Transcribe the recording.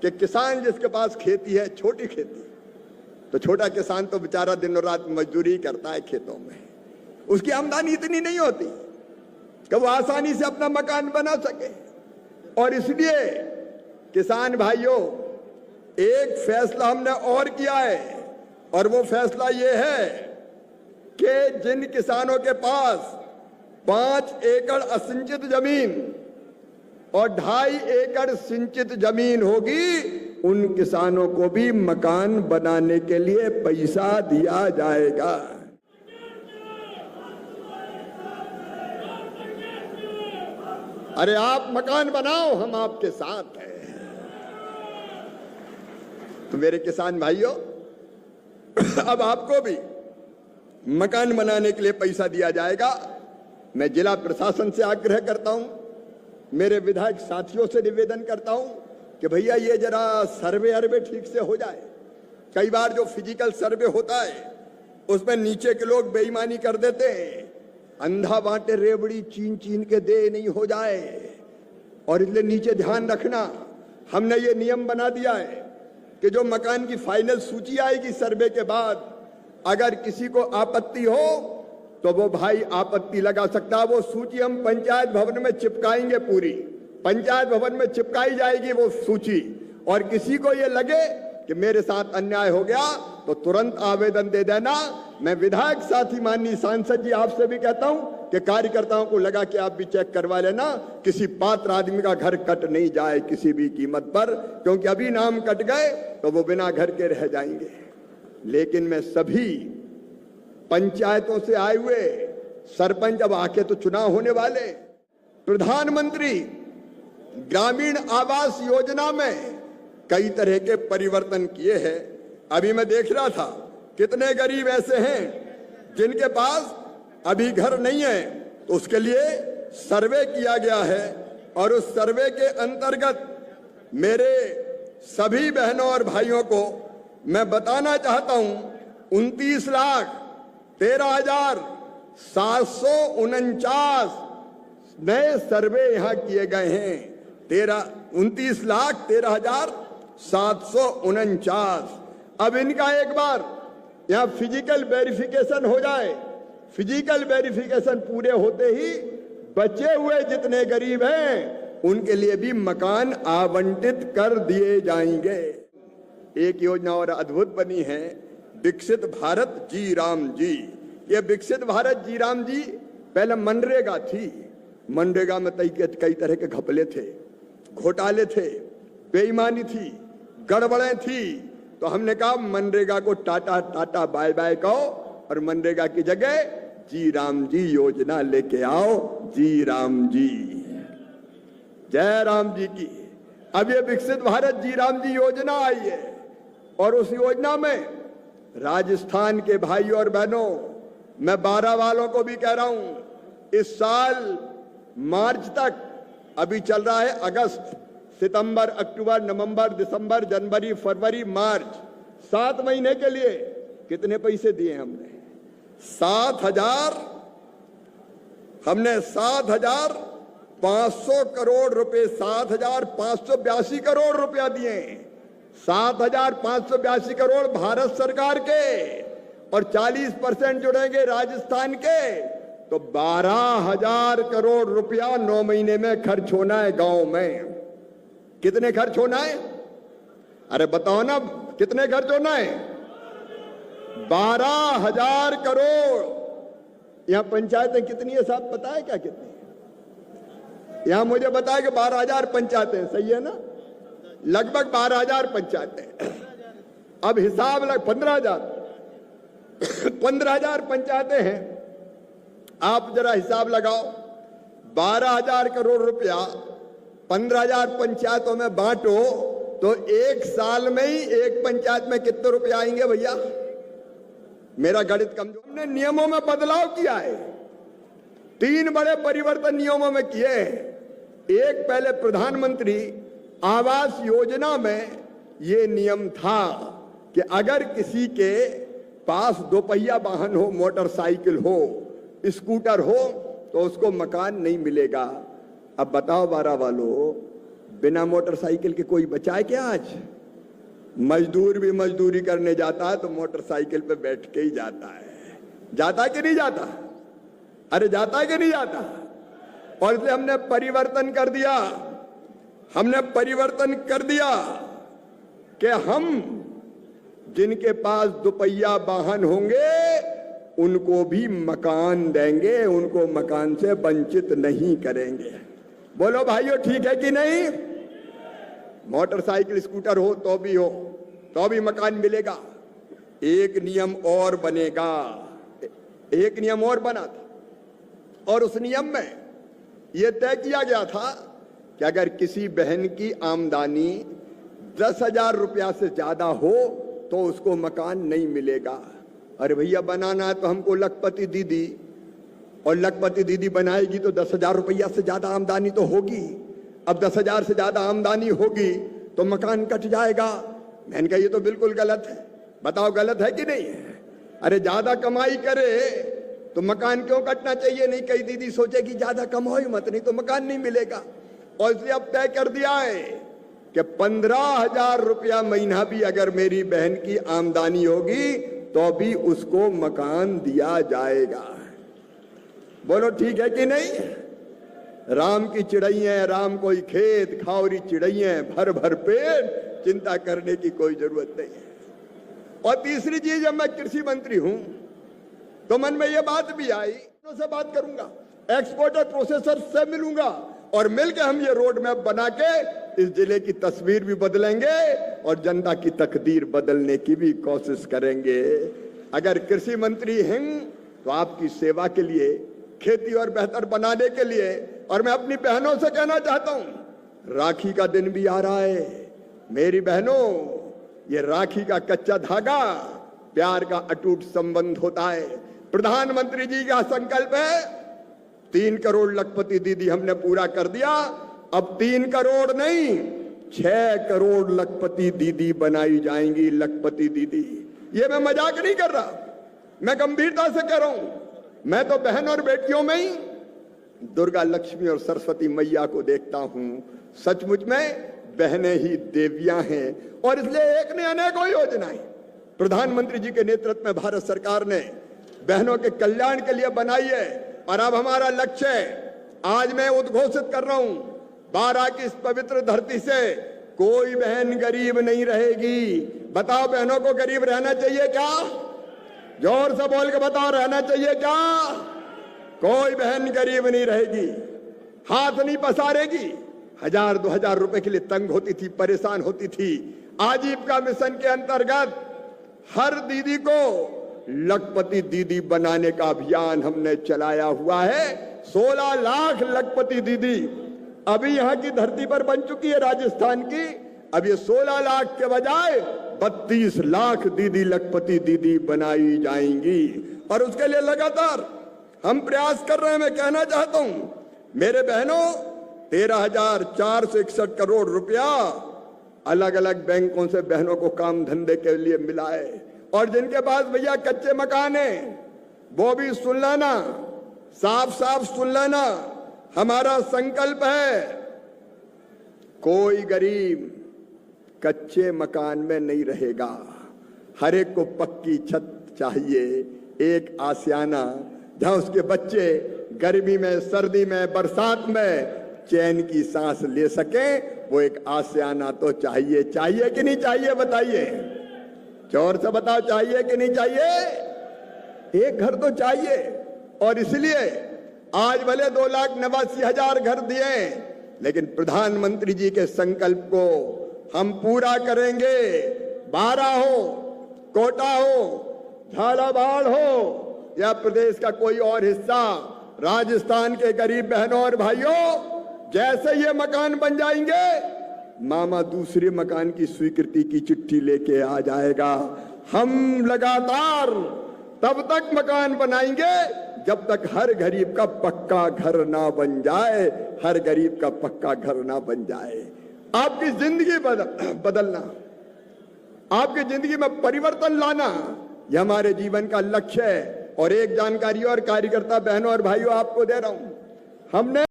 कि किसान जिसके पास खेती है, छोटी खेती, तो छोटा किसान तो बेचारा दिनों रात मजदूरी करता है खेतों में, उसकी आमदनी इतनी नहीं होती कि वो आसानी से अपना मकान बना सके। और इसलिए किसान भाइयों, एक फैसला हमने और किया है, और वो फैसला ये है कि जिन किसानों के पास 5 एकड़ असिंचित जमीन और 2.5 एकड़ सिंचित जमीन होगी, उन किसानों को भी मकान बनाने के लिए पैसा दिया जाएगा। अरे आप मकान बनाओ, हम आपके साथ हैं। तो मेरे किसान भाइयों, अब आपको भी मकान बनाने के लिए पैसा दिया जाएगा। मैं जिला प्रशासन से आग्रह करता हूं, मेरे विधायक साथियों से निवेदन करता हूं कि भैया ये जरा सर्वे ठीक से हो जाए। कई बार जो फिजिकल सर्वे होता है उसमें नीचे के लोग बेईमानी कर देते हैं, अंधा बांटे रेवड़ी चीन चीन के दे नहीं हो जाए। और इसलिए नीचे ध्यान रखना, हमने ये नियम बना दिया है कि जो मकान की फाइनल सूची आएगी सर्वे के बाद, अगर किसी को आपत्ति हो तो वो भाई आपत्ति लगा सकता है। वो सूची हम पंचायत भवन में चिपकाएंगे, पूरी पंचायत भवन में चिपकाई जाएगी वो सूची। और किसी को ये लगे कि मेरे साथ अन्याय हो गया तो तुरंत आवेदन दे देना। मैं विधायक साथी माननीय सांसद जी आपसे भी कहता हूं कि कार्यकर्ताओं को लगा कि आप भी चेक करवा लेना, किसी पात्र आदमी का घर कट नहीं जाए किसी भी कीमत पर, क्योंकि अभी नाम कट गए तो वो बिना घर के रह जाएंगे। लेकिन मैं सभी पंचायतों से आए हुए सरपंच, अब आके तो चुनाव होने वाले, प्रधानमंत्री ग्रामीण आवास योजना में कई तरह के परिवर्तन किए हैं। अभी मैं देख रहा था कितने गरीब ऐसे हैं जिनके पास अभी घर नहीं है, तो उसके लिए सर्वे किया गया है। और उस सर्वे के अंतर्गत मेरे सभी बहनों और भाइयों को मैं बताना चाहता हूं, 29,13,749 नए सर्वे यहां किए गए हैं। 29,13,749। अब इनका एक बार यहां फिजिकल वेरिफिकेशन हो जाए। फिजिकल वेरिफिकेशन पूरे होते ही बचे हुए जितने गरीब हैं उनके लिए भी मकान आवंटित कर दिए जाएंगे। एक योजना और अद्भुत बनी है, विकसित भारत जी राम जी। ये विकसित भारत जी राम जी पहले मनरेगा थी। मनरेगा में कई तरह के घपले थे, घोटाले थे, बेईमानी थी, गड़बड़ें थी। तो हमने कहा मनरेगा को टाटा टाटा बाय बाय कहो और मनरेगा की जगह जी राम जी योजना लेके आओ। जी राम जी, जय राम जी की। अब ये विकसित भारत जी राम जी योजना आई है और उस योजना में राजस्थान के भाइयों और बहनों, मैं 12 वालों को भी कह रहा हूं, इस साल मार्च तक, अभी चल रहा है अगस्त, सितंबर, अक्टूबर, नवंबर, दिसंबर, जनवरी, फरवरी, मार्च, 7 महीने के लिए कितने पैसे दिए हमने? 7,500 करोड़ रुपए, 7,582 करोड़ रुपया दिए। 7,582 करोड़ भारत सरकार के और 40% जुड़ेंगे राजस्थान के, तो 12,000 करोड़ रुपया 9 महीने में खर्च होना है गांव में। कितने खर्च होना है? अरे बताओ ना, कितने खर्च होना है? 12,000 करोड़। यहां पंचायतें कितनी है साहब, पता है क्या कितनी? यहां मुझे बताया कि 12,000 पंचायतें, सही है ना? लगभग 12,000 पंचायतें। अब हिसाब लग 15,000 पंचायतें हैं। आप जरा हिसाब लगाओ, 12,000 करोड़ रुपया 15,000 पंचायतों में बांटो तो एक साल में ही एक पंचायत में कितने रुपए आएंगे भैया? मेरा गणित कमजोर। हमने नियमों में बदलाव किया है, 3 बड़े परिवर्तन नियमों में किए हैं। एक, पहले प्रधानमंत्री आवास योजना में यह नियम था कि अगर किसी के पास 2 पहिया वाहन हो, मोटरसाइकिल हो, स्कूटर हो, तो उसको मकान नहीं मिलेगा। अब बताओ 12 वालों, बिना मोटरसाइकिल के कोई बचा है क्या आज? मजदूर भी मजदूरी करने जाता है तो मोटरसाइकिल पे बैठ के ही जाता है। जाता कि नहीं जाता? अरे जाता है कि नहीं जाता? और इसलिए हमने परिवर्तन कर दिया। हमने परिवर्तन कर दिया कि हम जिनके पास दुपहिया वाहन होंगे उनको भी मकान देंगे, उनको मकान से वंचित नहीं करेंगे। बोलो भाइयों, ठीक है कि नहीं? मोटरसाइकिल स्कूटर हो तो भी मकान मिलेगा। एक नियम और बनेगा, एक नियम और बना था और उस नियम में यह तय किया गया था कि अगर किसी बहन की आमदनी 10,000 रुपया से ज्यादा हो तो उसको मकान नहीं मिलेगा। अरे भैया, बनाना है तो हमको लखपति दीदी, और लखपति दीदी बनाएगी तो 10,000 रुपया से ज्यादा आमदनी तो होगी। अब 10,000 से ज्यादा आमदनी होगी तो मकान कट जाएगा। मैंने कहा ये तो बिल्कुल गलत है। बताओ गलत है कि नहीं है? अरे ज्यादा कमाई करे तो मकान क्यों कटना चाहिए? नहीं, कई दीदी सोचेगी ज्यादा कमाई मत, नहीं तो मकान नहीं मिलेगा। और इसलिए अब तय कर दिया है कि 15,000 रुपया महीना भी अगर मेरी बहन की आमदनी होगी तो भी उसको मकान दिया जाएगा। बोलो ठीक है कि नहीं? राम की चिड़ैया राम कोई खेत, खाओरी चिड़ैया भर भर पेट, चिंता करने की कोई जरूरत नहीं है। और तीसरी चीज, जब मैं कृषि मंत्री हूं तो मन में यह बात भी आई, से बात करूंगा, एक्सपोर्टर प्रोसेसर से मिलूंगा और मिलकर हम ये रोड मैप बना के इस जिले की तस्वीर भी बदलेंगे और जनता की तकदीर बदलने की भी कोशिश करेंगे। अगर कृषि मंत्री हैं तो आपकी सेवा के लिए, खेती और बेहतर बनाने के लिए। और मैं अपनी बहनों से कहना चाहता हूं, राखी का दिन भी आ रहा है। मेरी बहनों, ये राखी का कच्चा धागा प्यार का अटूट संबंध होता है। प्रधानमंत्री जी का संकल्प है 3 करोड़ लखपति दीदी हमने पूरा कर दिया। अब 3 करोड़ नहीं, 6 करोड़ लखपति दीदी बनाई जाएंगी। लखपति दीदी, ये मैं मजाक नहीं कर रहा, मैं गंभीरता से कह रहा हूं। मैं तो बहन और बेटियों में ही दुर्गा, लक्ष्मी और सरस्वती मैया को देखता हूं। सचमुच में बहनें ही देवियां हैं। और इसलिए एक ने अनेकों योजनाएं प्रधानमंत्री जी के नेतृत्व में भारत सरकार ने बहनों के कल्याण के लिए बनाई है। और अब हमारा लक्ष्य है, आज मैं उद्घोषित कर रहा हूं, 12 की इस पवित्र धरती से कोई बहन गरीब नहीं रहेगी। बताओ, बहनों को गरीब रहना चाहिए क्या? जोर से बोल के बताओ, रहना चाहिए क्या? कोई बहन गरीब नहीं रहेगी, हाथ नहीं पसारेगी। 1,000-2,000 रुपए के लिए तंग होती थी, परेशान होती थी। आजीविका मिशन के अंतर्गत हर दीदी को लखपति दीदी बनाने का अभियान हमने चलाया हुआ है। 16 लाख लखपति दीदी अभी यहां की धरती पर बन चुकी है, राजस्थान की। अब ये 16 लाख के बजाय 32 लाख दीदी लखपति दीदी बनाई जाएंगी। और उसके लिए लगातार हम प्रयास कर रहे हैं। मैं कहना चाहता हूं, मेरे बहनों, 13,461 करोड़ रुपया अलग अलग बैंकों से बहनों को काम धंधे के लिए मिला है। और जिनके पास भैया कच्चे मकान है वो भी सुन लेना, साफ साफ सुन लेना, हमारा संकल्प है कोई गरीब कच्चे मकान में नहीं रहेगा। हर एक को पक्की छत चाहिए, एक आशियाना जहां उसके बच्चे गर्मी में, सर्दी में, बरसात में चैन की सांस ले सके। वो एक आशियाना तो चाहिए। चाहिए कि नहीं चाहिए? बताइए, जोर से बताओ, चाहिए कि नहीं चाहिए? एक घर तो चाहिए। और इसलिए आज भले 2,89,000 घर दिए, लेकिन प्रधानमंत्री जी के संकल्प को हम पूरा करेंगे। 12 हो, कोटा हो, झालावाड़ हो या प्रदेश का कोई और हिस्सा, राजस्थान के गरीब बहनों और भाइयों, जैसे ये मकान बन जाएंगे, मामा दूसरे मकान की स्वीकृति की चिट्ठी लेके आ जाएगा। हम लगातार तब तक मकान बनाएंगे जब तक हर गरीब का पक्का घर ना बन जाए, हर गरीब का पक्का घर ना बन जाए। आपकी जिंदगी बदलना, आपकी जिंदगी में परिवर्तन लाना, यह हमारे जीवन का लक्ष्य है। और एक जानकारी और कार्यकर्ता बहनों और भाइयों आपको दे रहा हूं, हमने